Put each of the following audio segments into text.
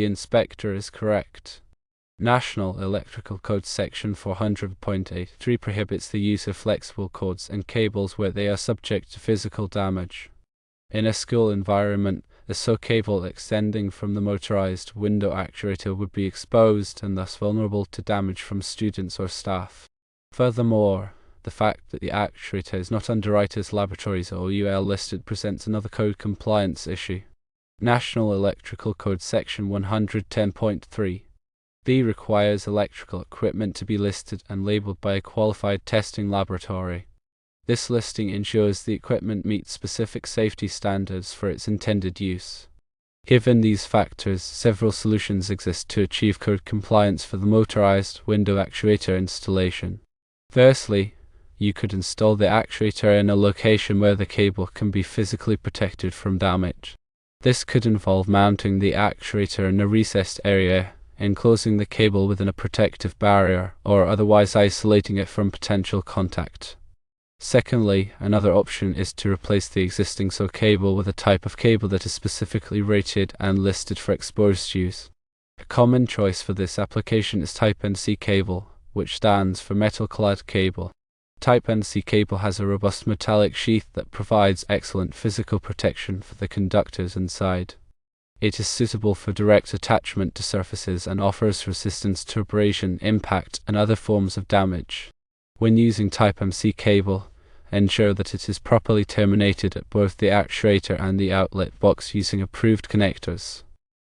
inspector is correct. National Electrical Code Section 400.83 prohibits the use of flexible cords and cables where they are subject to physical damage. In a school environment, a SAW cable extending from the motorized window actuator would be exposed and thus vulnerable to damage from students or staff. Furthermore, the fact that the actuator is not under Writers Laboratories or UL listed presents another code compliance issue. National Electrical Code Section 110.3 B requires electrical equipment to be listed and labeled by a qualified testing laboratory. This listing ensures the equipment meets specific safety standards for its intended use. Given these factors, several solutions exist to achieve code compliance for the motorized window actuator installation. Firstly, you could install the actuator in a location where the cable can be physically protected from damage. This could involve mounting the actuator in a recessed area, enclosing the cable within a protective barrier, or otherwise isolating it from potential contact. Secondly, another option is to replace the existing SAW cable with a type of cable that is specifically rated and listed for exposed use. A common choice for this application is Type NEC cable, which stands for metal-clad cable. Type NEC cable has a robust metallic sheath that provides excellent physical protection for the conductors inside. It is suitable for direct attachment to surfaces and offers resistance to abrasion, impact, and other forms of damage. When using Type NEC cable, ensure that it is properly terminated at both the actuator and the outlet box using approved connectors.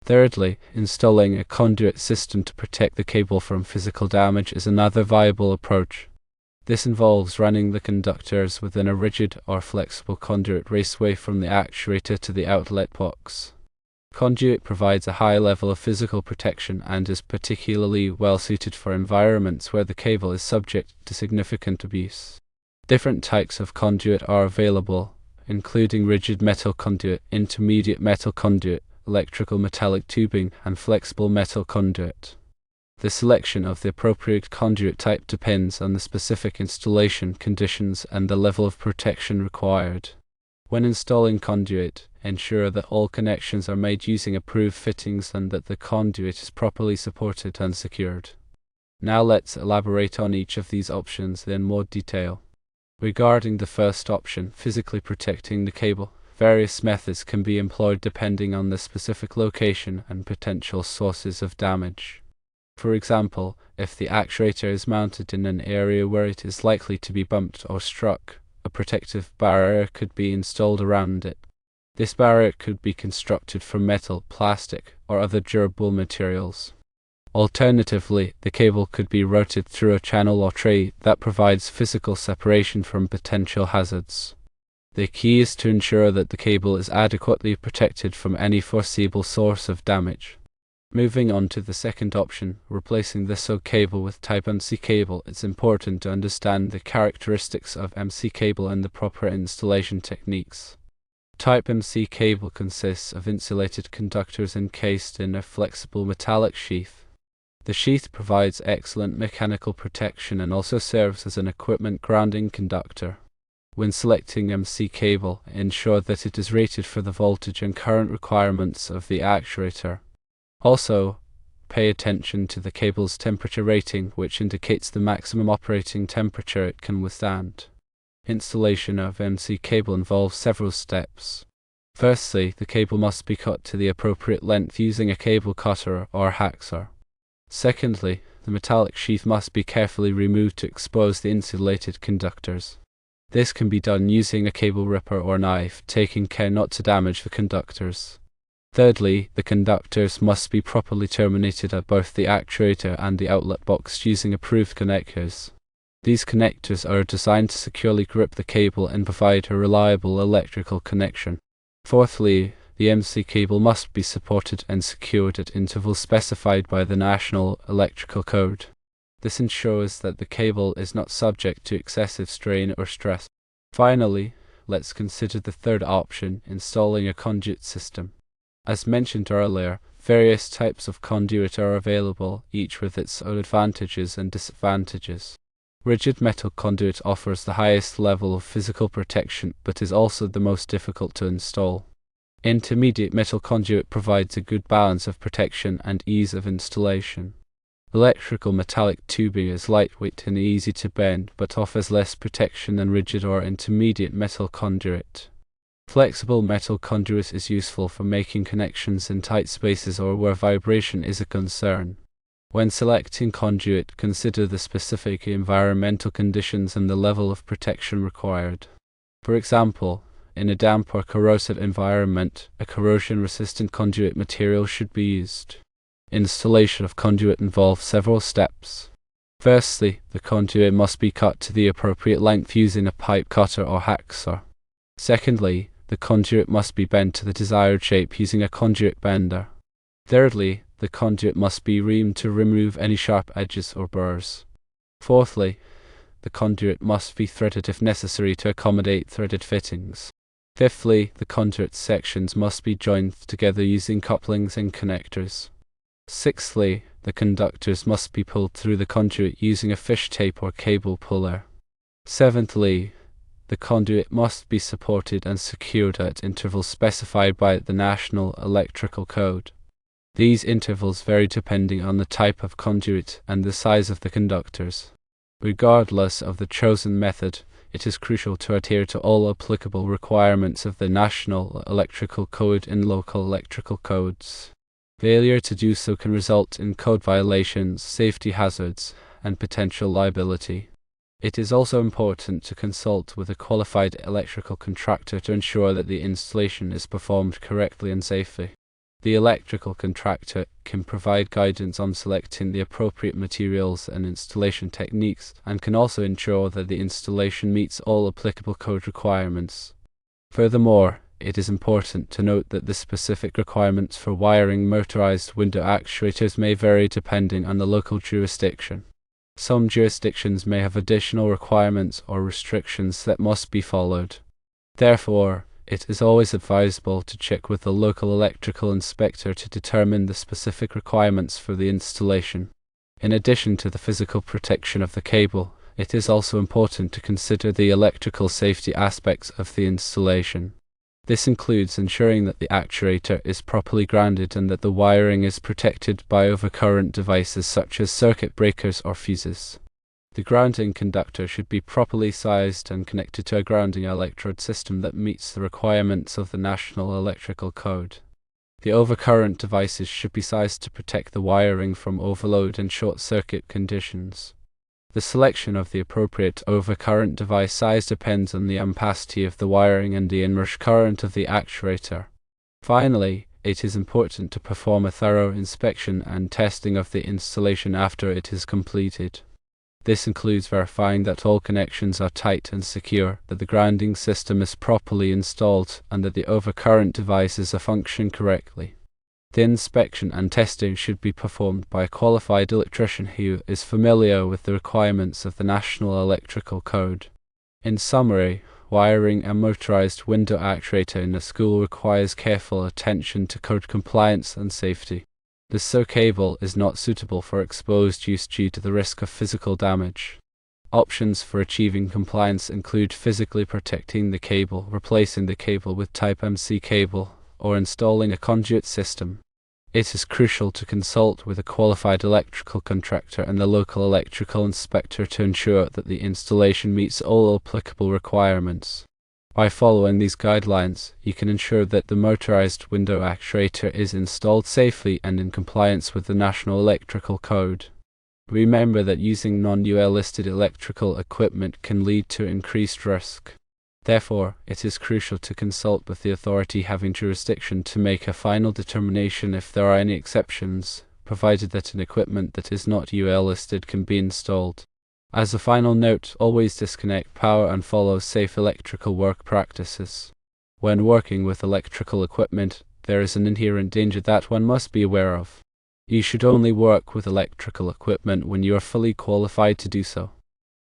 Thirdly, installing a conduit system to protect the cable from physical damage is another viable approach. This involves running the conductors within a rigid or flexible conduit raceway from the actuator to the outlet box. Conduit provides a high level of physical protection and is particularly well suited for environments where the cable is subject to significant abuse. Different types of conduit are available, including rigid metal conduit, intermediate metal conduit, electrical metallic tubing, and flexible metal conduit. The selection of the appropriate conduit type depends on the specific installation conditions and the level of protection required. When installing conduit, ensure that all connections are made using approved fittings and that the conduit is properly supported and secured. Now let's elaborate on each of these options in more detail. Regarding the first option, physically protecting the cable, various methods can be employed depending on the specific location and potential sources of damage. For example, if the actuator is mounted in an area where it is likely to be bumped or struck, a protective barrier could be installed around it. This barrier could be constructed from metal, plastic, or other durable materials. Alternatively, the cable could be routed through a channel or tray that provides physical separation from potential hazards. The key is to ensure that the cable is adequately protected from any foreseeable source of damage. Moving on to the second option, replacing the SAW cable with Type NEC cable, it's important to understand the characteristics of NEC cable and the proper installation techniques. Type NEC cable consists of insulated conductors encased in a flexible metallic sheath. The sheath provides excellent mechanical protection and also serves as an equipment grounding conductor. When selecting NEC cable, ensure that it is rated for the voltage and current requirements of the actuator. Also, pay attention to the cable's temperature rating, which indicates the maximum operating temperature it can withstand. Installation of NEC cable involves several steps. Firstly, the cable must be cut to the appropriate length using a cable cutter or hacksaw. Secondly, the metallic sheath must be carefully removed to expose the insulated conductors. This can be done using a cable ripper or knife, taking care not to damage the conductors. Thirdly, the conductors must be properly terminated at both the actuator and the outlet box using approved connectors. These connectors are designed to securely grip the cable and provide a reliable electrical connection. Fourthly, the NEC cable must be supported and secured at intervals specified by the National Electrical Code. This ensures that the cable is not subject to excessive strain or stress. Finally, let's consider the third option, installing a conduit system. As mentioned earlier, various types of conduit are available, each with its own advantages and disadvantages. Rigid metal conduit offers the highest level of physical protection, but is also the most difficult to install. Intermediate metal conduit provides a good balance of protection and ease of installation. Electrical metallic tubing is lightweight and easy to bend, but offers less protection than rigid or intermediate metal conduit. Flexible metal conduit is useful for making connections in tight spaces or where vibration is a concern. When selecting conduit, consider the specific environmental conditions and the level of protection required. For example, in a damp or corrosive environment, a corrosion-resistant conduit material should be used. Installation of conduit involves several steps. Firstly, the conduit must be cut to the appropriate length using a pipe cutter or hacksaw. Secondly, the conduit must be bent to the desired shape using a conduit bender. Thirdly, the conduit must be reamed to remove any sharp edges or burrs. Fourthly, the conduit must be threaded if necessary to accommodate threaded fittings. Fifthly, the conduit sections must be joined together using couplings and connectors. Sixthly, the conductors must be pulled through the conduit using a fish tape or cable puller. Seventhly, the conduit must be supported and secured at intervals specified by the National Electrical Code. These intervals vary depending on the type of conduit and the size of the conductors. Regardless of the chosen method, it is crucial to adhere to all applicable requirements of the National Electrical Code and local electrical codes. Failure to do so can result in code violations, safety hazards, and potential liability. It is also important to consult with a qualified electrical contractor to ensure that the installation is performed correctly and safely. The electrical contractor can provide guidance on selecting the appropriate materials and installation techniques, and can also ensure that the installation meets all applicable code requirements. Furthermore, it is important to note that the specific requirements for wiring motorized window actuators may vary depending on the local jurisdiction. Some jurisdictions may have additional requirements or restrictions that must be followed. Therefore, it is always advisable to check with the local electrical inspector to determine the specific requirements for the installation. In addition to the physical protection of the cable, it is also important to consider the electrical safety aspects of the installation. This includes ensuring that the actuator is properly grounded and that the wiring is protected by overcurrent devices such as circuit breakers or fuses. The grounding conductor should be properly sized and connected to a grounding electrode system that meets the requirements of the National Electrical Code. The overcurrent devices should be sized to protect the wiring from overload and short-circuit conditions. The selection of the appropriate overcurrent device size depends on the ampacity of the wiring and the inrush current of the actuator. Finally, it is important to perform a thorough inspection and testing of the installation after it is completed. This includes verifying that all connections are tight and secure, that the grounding system is properly installed, and that the overcurrent devices are functioning correctly. The inspection and testing should be performed by a qualified electrician who is familiar with the requirements of the National Electrical Code. In summary, wiring a motorized window actuator in a school requires careful attention to code compliance and safety. The SO cable is not suitable for exposed use due to the risk of physical damage. Options for achieving compliance include physically protecting the cable, replacing the cable with Type MC cable, or installing a conduit system. It is crucial to consult with a qualified electrical contractor and the local electrical inspector to ensure that the installation meets all applicable requirements. By following these guidelines, you can ensure that the motorized window actuator is installed safely and in compliance with the National Electrical Code. Remember that using non-UL listed electrical equipment can lead to increased risk. Therefore, it is crucial to consult with the authority having jurisdiction to make a final determination if there are any exceptions, provided that an equipment that is not UL listed can be installed. As a final note, always disconnect power and follow safe electrical work practices. When working with electrical equipment, there is an inherent danger that one must be aware of. You should only work with electrical equipment when you are fully qualified to do so.